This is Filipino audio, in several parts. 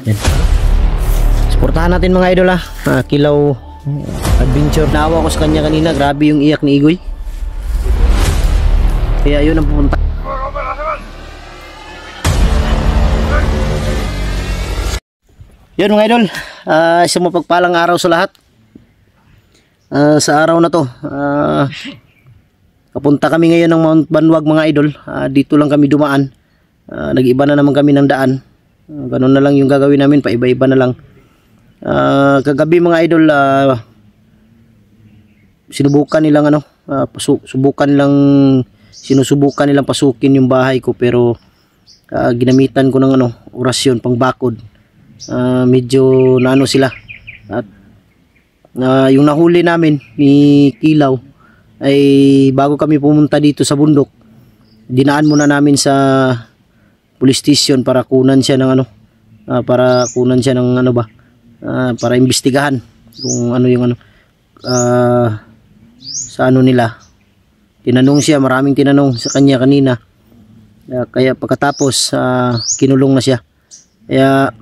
Yan. Suportahan natin mga idol Kilaw Adventure. Naawa ko sa kanya kanina, grabe yung iyak ni Igoy. Kaya yun ang pupunta. Yun mga idol, isang mapagpalang araw sa lahat. Sa araw na to, papunta kami ngayon ng Mount Banwag mga idol. Dito lang kami dumaan. Nag-iba na naman kami ng daan. Ganun na lang yung gagawin namin, paiba-iba na lang. Kagabi mga idol, sinubukan nilang sinusubukan nilang pasukin yung bahay ko, pero ginamitan ko ng orasyon pang bakod. Medyo naano sila. At yung nahuli namin ni Kilaw ay bago kami pumunta dito sa bundok, dinaan muna namin sa police station para kunan siya ng para imbestigahan kung ano yung sa nila. Tinanong siya, maraming tinanong sa kanya kanina. Kaya pagkatapos kinulong na siya. Kaya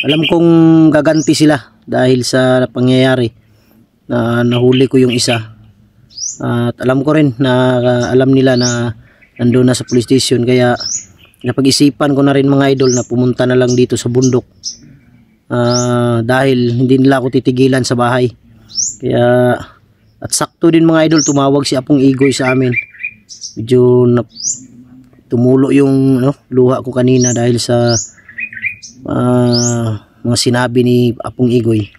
alam kong gaganti sila dahil sa pangyayari na nahuli ko yung isa. At alam ko rin na alam nila na nandun na sa police station, kaya napag-isipan ko na rin mga idol na pumunta na lang dito sa bundok. Dahil hindi nila ako titigilan sa bahay. Kaya at sakto din mga idol, tumawag si Apong Igoy sa amin. Medyo tumulo yung luha ko kanina dahil sa mga sinabi ni Apong Igoy.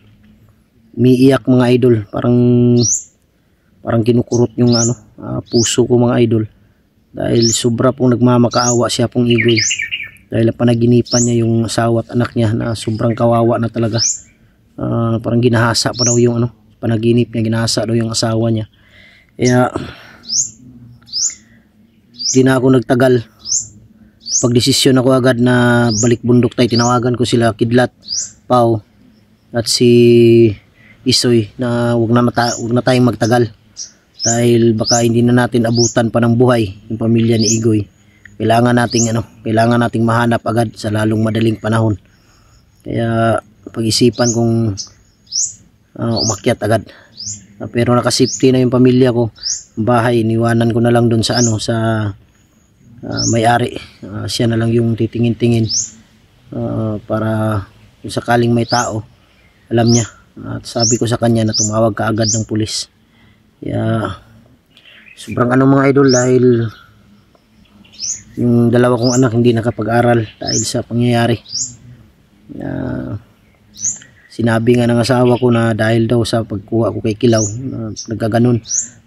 Umiiyak mga idol, parang kinukurot yung puso ko mga idol. Dahil sobra pong nagmamakaawa si Apong Igoy. Dahil panaginipan niya yung asawa at anak niya na sobrang kawawa na talaga. Parang ginahasa pa daw yung panaginip niya, ginahasa daw yung asawa niya. Kaya di na ako nagtagal. Pagdesisyon ako agad na balik bundok tayo. Tinawagan ko sila Kidlat, Pau at si Isoy na wag na tayong magtagal. Dahil baka hindi na natin abutan pa ng buhay yung pamilya ni Igoy. Kailangan nating mahanap agad sa lalong madaling panahon. Kaya pag-isipan kong umakyat agad. Pero nakasafety na yung pamilya ko. Bahay iniwanan ko na lang doon sa may-ari. Siya na lang yung titingin-tingin para kung sakaling may tao, alam niya. At sabi ko sa kanya na tumawag ka agad ng pulis. Kaya sobrang mga idol, dahil yung dalawa kong anak hindi nakapag-aral dahil sa pangyayari. Sinabi nga ng asawa ko na dahil daw sa pagkuha ko kay Kilaw, nagkaganon,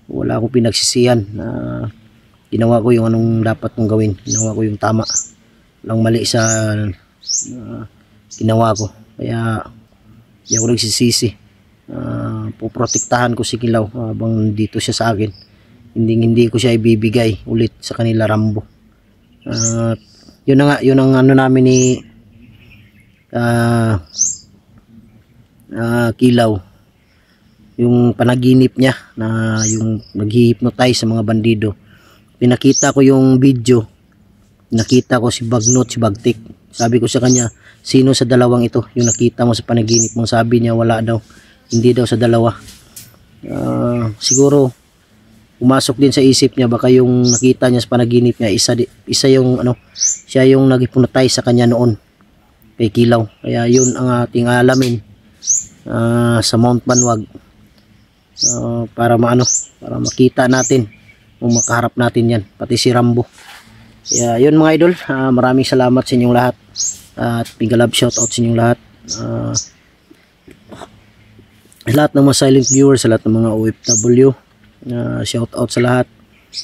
wala akong pinagsisihan. Ginawa ko yung anong dapat kong gawin, ginawa ko yung tama, walang mali sa ginawa ko. Kaya di ako nagsisisi. Puprotektahan ko si Kilaw habang dito siya sa akin. Hindi ko siya ibibigay ulit sa kanila Rambo. Yun ang namin ni Kilaw, yung panaginip niya na yung nag-hypnotize sa mga bandido. Pinakita ko yung video, nakita ko si Bagnot, si Bagtik. Sabi ko sa kanya, sino sa dalawang ito yung nakita mo sa panaginip mo? Sabi niya wala daw, hindi daw sa dalawa. Siguro pumasok din sa isip niya, baka yung nakita niya sa panaginip niya isa yung siya yung nag-hypnotize sa kanya noon kay Kilaw. Kaya yun ang ating alamin sa Mount Banwag, para makita natin kung makaharap natin yan, pati si Rambo. Kaya yun mga idol, maraming salamat sa inyong lahat at big love shoutout sa inyong lahat. Lahat ng mga silent viewers, sa lahat ng mga OFW, shout out sa lahat.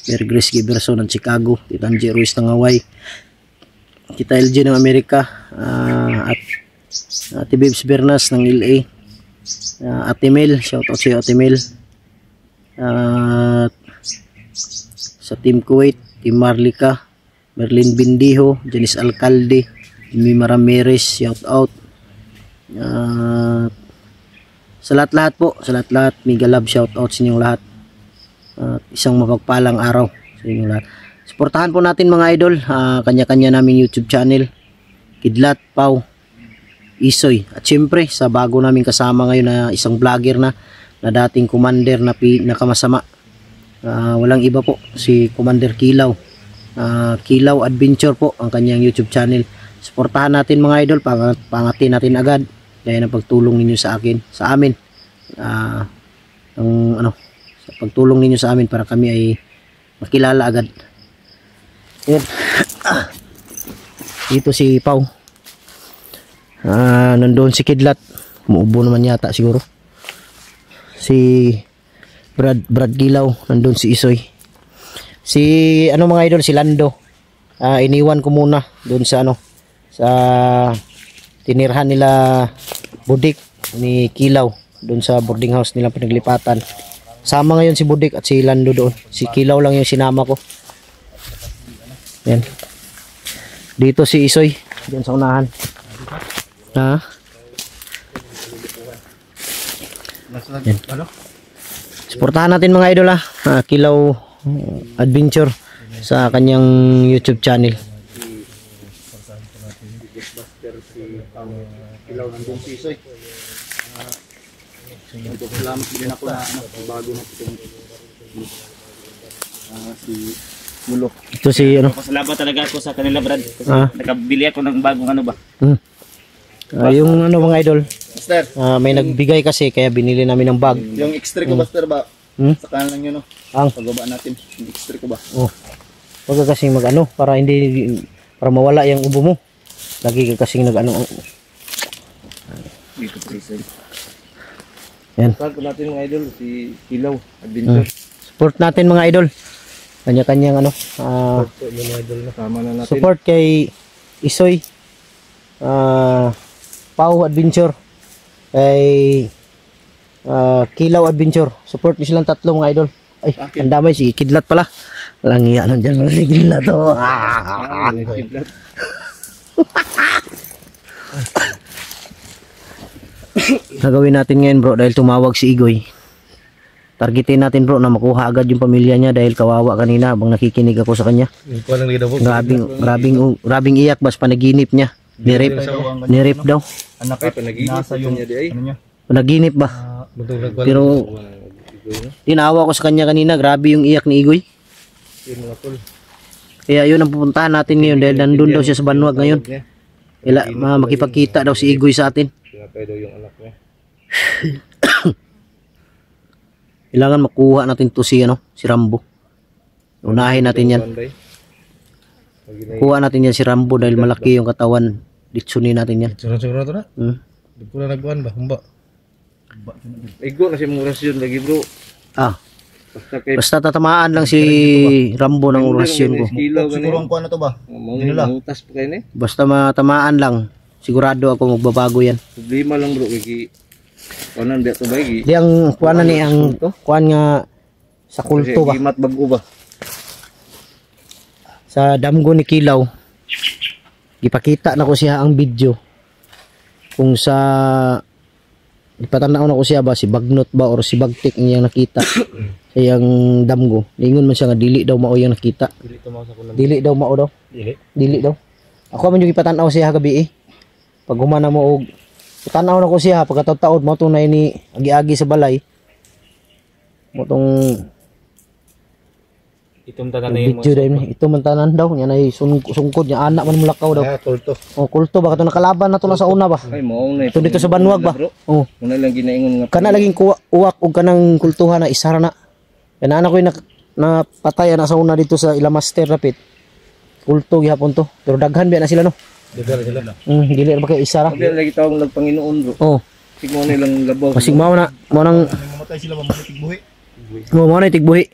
Mary Grace Giberson ng Chicago, Tita Angie Ruiz ng Hawaii, Tita LG ng Amerika, at Ate Bibs Bernas ng LA, Ate Mel, shout out sa iyo Ate Mel, sa Team Kuwait, Team Marlica, Merlin Bindiho, Janice Alcalde, Mima Ramirez, shout out. Sa lahat-lahat po, sa lahat-lahat, mega love shout out sa inyong lahat. Isang mapagpalang araw sa inyong lahat. Suportahan po natin mga idol, kanya-kanya naming YouTube channel. Kidlat, Pau, Isoy. At syempre sa bago namin kasama ngayon na isang vlogger na dating commander na nakamasama. Walang iba po, si Commander Kilaw. Kilaw Adventure po ang kanyang YouTube channel. Suportahan natin mga idol, pangatin natin agad dahil ng pagtulong ninyo sa amin. Sa pagtulong ninyo sa amin para kami ay makilala agad. Yan. Dito si Pau. Nandoon si Kidlat. Muubo naman yata siguro. Si Brad Gilaw, nandun si Isoy. Si mga idol, si Lando. Iniwan ko muna doon sa sa tinirhan nila Budik ni Kilaw doon sa boarding house nila pinaglipatan. Sama ngayon si Budik at si Lando doon. Si Kilaw lang yung sinama ko. Yan. Dito si Isoy, diyan sa unahan. Yan. Suportahan natin mga idol Kilaw Adventure sa kanyang YouTube channel. Kilaw nandun si Isoy. Salamat din ako na bago na itong si Mulo. Ito si Pasalamat talaga ako sa kanila, Brad. Kasi nakabili ako ng bagong ba. Yung mga idol. Master. May nagbigay kasi kaya binili namin ng bag. Yung extra ko Master ba? Sa kanan lang yun pagbaba natin. Yung extra ko ba? Huwag ka kasing para mawala yung ubo mo. Lagi ka kasing Dito po Isoy. Yan. Support natin mga idol si Kilaw Adventure. Support natin mga idol. Kanya-kanyang support kay Isoy, Pau Adventure, kay Kilaw Adventure. Support niyo silang tatlo mga idol. Ay, ang damay si Kidlat pala. Walang iya nandiyan si Kidlat Kidlat. Gagawin natin ngayon bro dahil tumawag si Igoy. Targetin natin bro na makuha agad yung pamilya niya dahil kawawa kanina habang nakikinig ako sa kanya. Grabing iyak bas panaginip niya. Nirip daw. Anak ay panaginip niya di ay. Panaginip ba? Pero tinawa ko sa kanya kanina, grabe yung iyak ni Igoy. Kaya yun ang pupuntahan natin ngayon dahil nandun daw siya sa Banwag ngayon. Makipagkita daw si Igoy sa atin. Daw yung anak niya. Kailangan makuha natin to si Rambo. Unahin natin yan. Kuha natin yan si Rambo dahil malaki yung katawan. Ditsunin natin yan. Siguro na. Di ko na nagkuhan ba? Humba. Igo na si mong orasyon lagi bro. Basta tatamaan lang si Rambo ng orasyon ko. Siguro ang kuhan na to ba? Basta matamaan lang. Sigurado ako magbabago yan. Problema lang bro. Kuhanan di ito ba? Di ang kuhanan ni ang kuhan nga sa kulto ba? Gimat bago ba? Sa damgo ni Kilaw. Ipakita na ko siya ang video. Kung sa ipatanaw na ko siya ba si Bagnot ba or si Bagtik niyang nakita sa iyang damgo. Lingon man siya nga dili daw mao yang nakita. Dili daw mao daw. Dili daw. Ako man yung ipatanaw siya gabi Pag humana mo og tanaw na ko siya pagkataon mo tong ni agi-agi sa balay. Mo tong itong tanan na yung video dahil ito man tanan daw nya nay sungkod nya anak man mulakaw daw. Kulto. Kulto ba kato nakalaban na to na sa una ba? Ay mao na ito dito sa Banwag ba? Muna lang ginaingon nga. Kana laging uwak og kanang kultuhan na isara na. Kana ana ko na patay na sa una dito sa Ilamaster rapit. Kulto gihapon to. Pero daghan biya na sila no. Dili na ba kay isara? Dili lagi tawag nagpanginoon bro. Sigmo nilang labaw. Masig mao nang mamatay sila mamatig buhi. Mo na tigbuhi.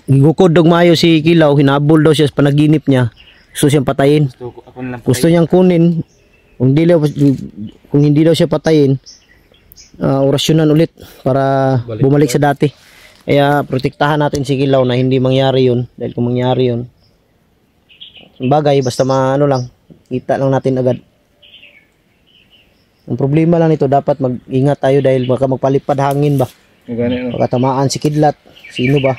Gigukod dog maayo si Kilaw, hinabol daw siya sa panaginip niya. Gusto siyang patayin. Gusto niyang kunin. Kung hindi daw siya patayin, orasyonan ulit para bumalik sa dati. Kaya protektahan natin si Kilaw na hindi mangyari 'yun dahil kung mangyari 'yun, bagay basta lang, kita lang natin agad. Ang problema lang nito, dapat mag-ingat tayo dahil baka magpalipad hangin ba. Baka tamaan si Kidlat. Sino ba?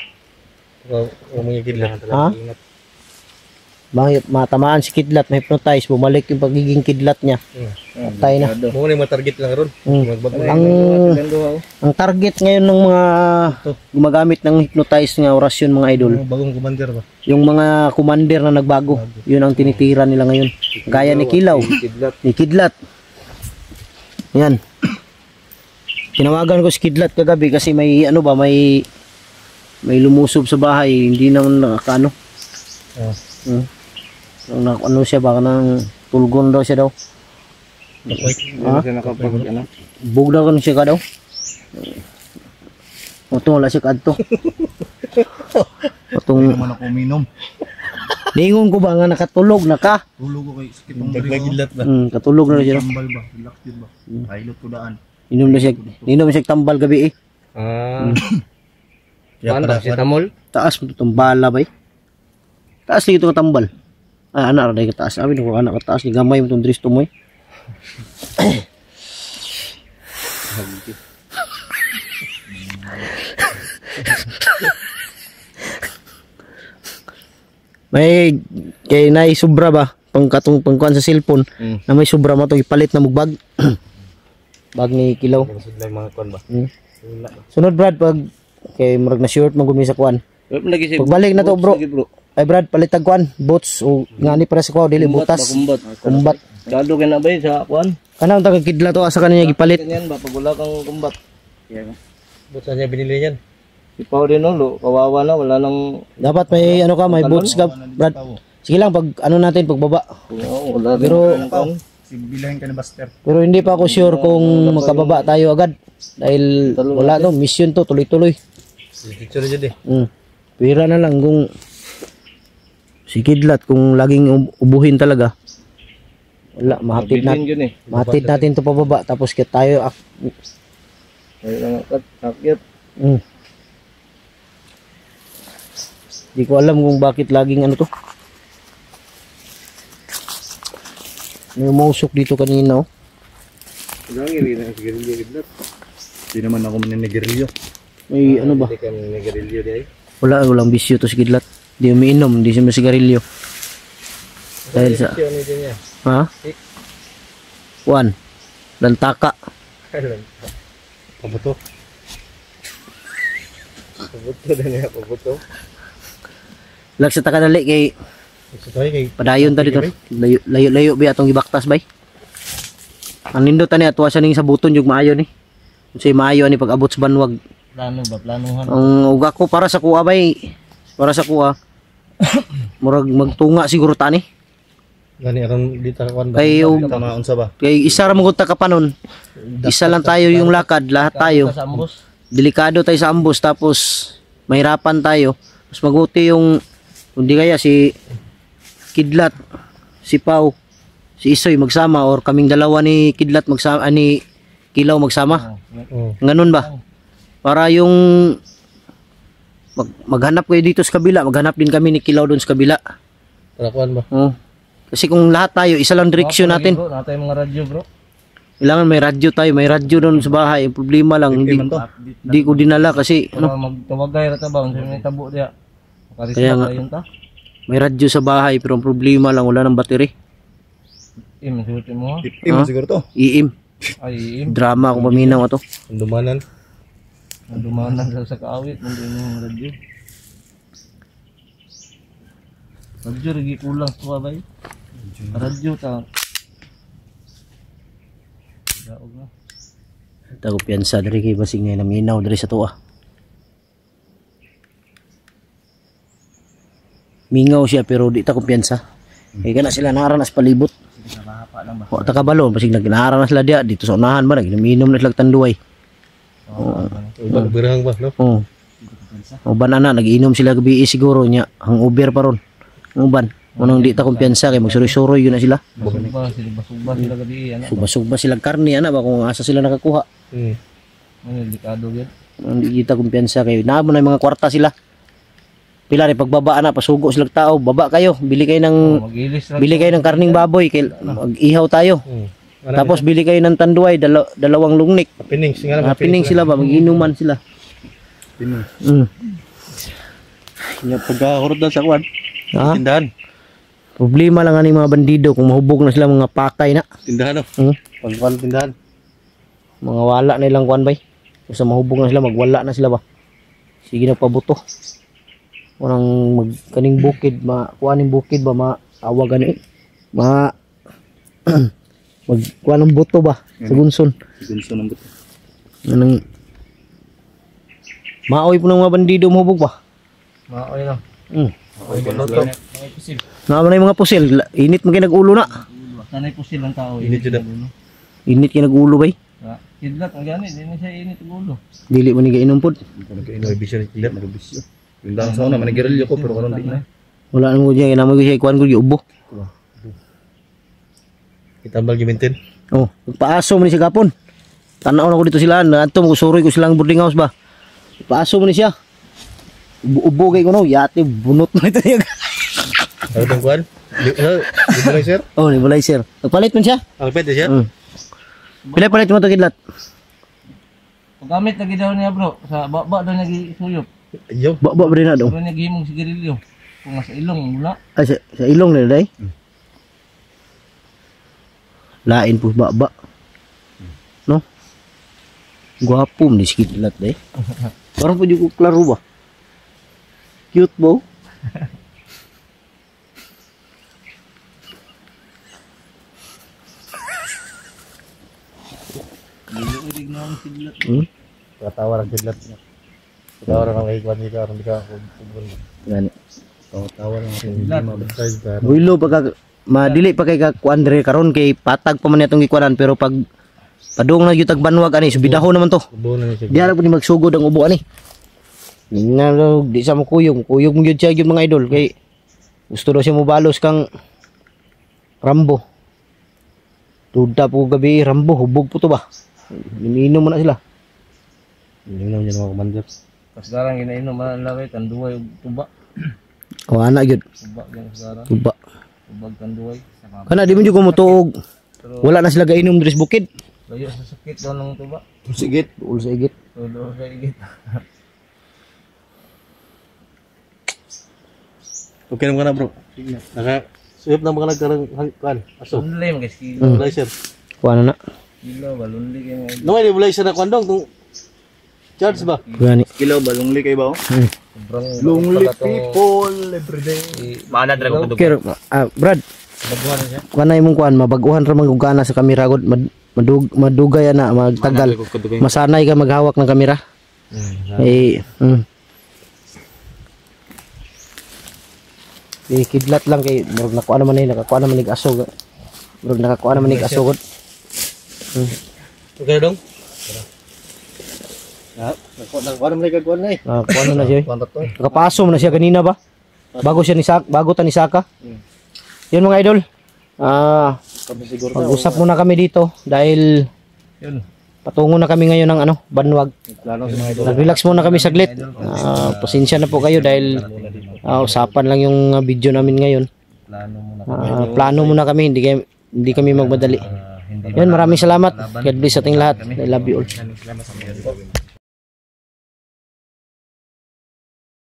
matamaan si kidlat, ma-hypnotize, bumalik yung pagiging kidlat niya. Patay na. Mo ni matarget lang ron. Ang target ngayon ng mga gumagamit ng hypnotize nga orasyon mga idol, Bagong commander ba? yung mga commander na nagbago, yun ang tinitira nila ngayon. Gaya ni Kilaw, ni Kidlat. Yan. Tinawagan ko si Kidlat kagabi kasi may may lumusob sa bahay, hindi nang nakakaano. Ano siya, baka nang tulgon daw siya daw. Bug daw kan siya ka daw. Otong wala siya kadto. Otong Mana ko minom. ningon ko ba nga nakatulog na ka? Tulog ko kay sakit ng daglagilat ba. Katulog na siya. Tambal ba? Relax yun ba? Pilot ko daan. Inom na siya tambal gabi eh. Paano si Tamol? Taas mo itong bala ba eh. Taas dito ka tambal. Anak rin ka taas. Sabi ko anak ka taas. Ni gamay mo itong dristo mo eh. May kay nay sobra ba pangkuan sa cellphone na may sobra mo to ipalit na mugbag. Bag ni Kilaw. Mga kon ba? Sunod Brad pag kay murag na short mo gumi sa kuan. Pagbalik na to bro. Ay Brad palitag kuan boots o ngani para sa kuan dili butas. Kumbat. Kado kay na ba sa kuan? Kanang taga kidlat to asa kanya gipalit. Yan ba pag wala kang kumbat. Boots niya binili niyan. Ipaw din no, kawawa na wala nang Dapat may ano ka, may boots ka Brad. Sige lang pag ano natin pagbaba. wala Pero bilahin ka ni Buster. pero hindi pa ako sure kung makababa tayo agad dahil wala to mission to tuloy-tuloy. Picture jud eh. Pira na lang kung si Kidlat kung laging ubuhin talaga. Wala, mahatid natin to pababa tapos kaya tayo Ay akyat. Di ko alam kung bakit laging ano to. May umusok dito kanina oh. Gangiri na sigarilyo Kidlat. Di naman ako maninigarilyo. May ano ba? Hindi ka maninigarilyo di. Walang bisyo to si Kidlat. Di umiinom, di siya masigarilyo. Dahil sa ha? One. Lantaka. Pabuto. Pabuto din niya, pabuto. Lag sa takadali kay padayon ta dito. Layo ba atong gibaktas bay? Ang nindot tani atwa siya ning sa buton jug maayo ni. Unsay maayo ni pag abot sa banwag. Planuhan. Ang uga ko para sa kuha bay. Para sa kuha. Murag magtunga siguro tani. Gani aron dito ka ba? Kay Tama unsa ba? kay isa ra magud ta kapanon. Isa lang tayo yung lakad, lahat tayo. Delikado tayo sa ambos tapos mahirapan tayo. Mas mabuti yung hindi kaya si Kidlat, si Pau, si Isoy magsama or kaming dalawa ni Kidlat magsama ni Kilaw magsama. Ganun ba? Para yung maghanap kayo dito sa kabila, maghanap din kami ni Kilaw doon sa kabila. Para kuan ba? Kasi kung lahat tayo, isa lang direksyon natin. Bro, natin mga radyo, bro. Kailangan may radyo tayo, may radyo doon sa bahay. Ang problema lang, hindi ko dinala kasi Para magtawagay ra ta ba unsa may tabo diya. Kaya nga. May radyo sa bahay pero ang problema lang wala nang battery. Masuotin mo ha? Siguro to. Iim. Ay, Drama kung paminaw to. Dumanan sa kaawit, hindi mo radyo. Radyo lagi kulang sa bay. Radyo ta. Daog na. Tago piyansa diri kay basig ngay naminaw diri sa tuwa. Mingaw siya pero di ta kumpiyansa. Kaya kana sila naranas palibot. O ta kabalo basig nagnaranas sila dia dito sa unahan ba naginom na sila tanduay. Berang ba no? O banana nagiinom sila gabi siguro nya ang uber pa ron. Uban unang di ta kumpiyansa kay magsuroy-suroy yun na sila. Basugba sila gabi ana. Subasugba sila karne ana ba kung asa sila nakakuha. Ano delikado gyud. Hindi kita kumpiyansa kay naamo na yung mga kwarta sila. Pila rin pagbaba na pasugo sila tao, baba kayo, bili kayo ng karning baboy kay mag-ihaw tayo. Tapos bili kayo ng tanduay, dalawang lungnik. Pining sila ba, mag-inuman sila. Pining. Yung pagkahurot sa kwan. Tindahan. Problema lang ani mga bandido kung mahubog na sila mga pakay na. Tindahan no. Pagkuan tindahan. Mga wala na ilang kuan bay. Kung sa mahubog na sila magwala na sila ba. Sige na pabuto. Walang magkaning bukid, kuaning bukid ba maawa gani. Magkuha ng buto ba sa gunson. Gunso ng buto. Anong maoy po ng mga bandido mahubog ba? Maoy na. Oy, baloto. Nga man yung mga pusil, init man kayo nag-ulo na. Sanay po silang tao. Init jud. Init kayo nag-ulo bay. Kidlat ang gani, di na siya init ang ulo. Dili man nag-inom pod. Nagkainom bisyo ni kidlat, nagbisyo. Tindang sa una manigirilyo ko pero karon di na. Wala nang ko diyan, namoy ko siya ikuan ko ubo. Kitambal gimintin. Oh, paaso man ni siya gapon. Tanaw na ko dito sila, adto mo suroy ko silang boarding house ba. Paaso man ni siya. Ubo kay ko no, yate bunot na ito niya. Ano tong kuan? Di sir? Oh, ni bulay sir. Nagpalit man siya. Alpet siya. Palit mo to kidlat. Paggamit lagi daw niya bro, sa baba daw niya gisuyop. Yo, Ba ba rin na daw. daw niya gihimong sigarilyo. Kung sa ilong wala. Ay sa ilong na day. Lain po ba. No? Gwapo ni si kidlat day. Parang po ko klaro ba. Cute ba? Ulig na ang kidlat. Katawar ang kidlat. Katawar ang kahikuan ni ka, hindi ka kubul. Gani. Katawar ang kidlat. Mabasay ka. Builo pagka madili pa kay kuan dire karon kay patag pa man itong gikuanan pero pag padung na gyud tag banwag ani subidahon naman to. Kubul na siya. Diara po ni magsugod ang ubo ani. Ningalo di sa mo kuyog mo gyud siya gyud mga idol kay gusto daw siya mo balos kang Rambo. Tuda po gabi Rambo hubog po to ba. Ininom mo na sila. Hindi na niya mga commander. Pas garang ginainom man laway kan duway ug tuba. O ana gyud. Tuba gyud garang. Tuba. Tubag kan duway. Kana di man gyud ko motuog. Wala na sila gainom diri sa bukid. Layo sa sakit daw ng tuba. Sigit, ul sa igit. Tulo sa igit. Okay naman ka na bro. Suyop na mga nagkarang kuan. Aso. Sunlay mga kilo. Blazer. Kuha na na. Kilo balunli kay mga No may blazer na kuan dong tung charge ba? Gani. Kilo ba lungli kay ba? sobrang Lonely people every day. Maana dra ko Okay, Brad. Baguhan na siya. Kanay mong kuan mabaguhan ra magugana sa kamera gud madugay na magtagal. Masanay ka maghawak ng kamera. Kidlat lang kay murag nakuha naman ni nakakuha naman nig aso. Murag nakakuha naman nig aso gud. Okay dong. Kuan mo kuan na eh. Kuha na siya. Kuan to. Nakapaso na siya kanina ba? Bago ta ni Saka. Yun mga idol. Kami siguro Mag-usap muna kami dito dahil Yun. patungo na kami ngayon ng Banwag. plano sa mga idol. Nag-relax muna kami saglit. Pasensya na po kayo dahil usapan lang yung video namin ngayon. Plano muna. Plano muna kami, hindi kami magmadali. Yan, maraming salamat. God bless sa ating lahat. I love you all.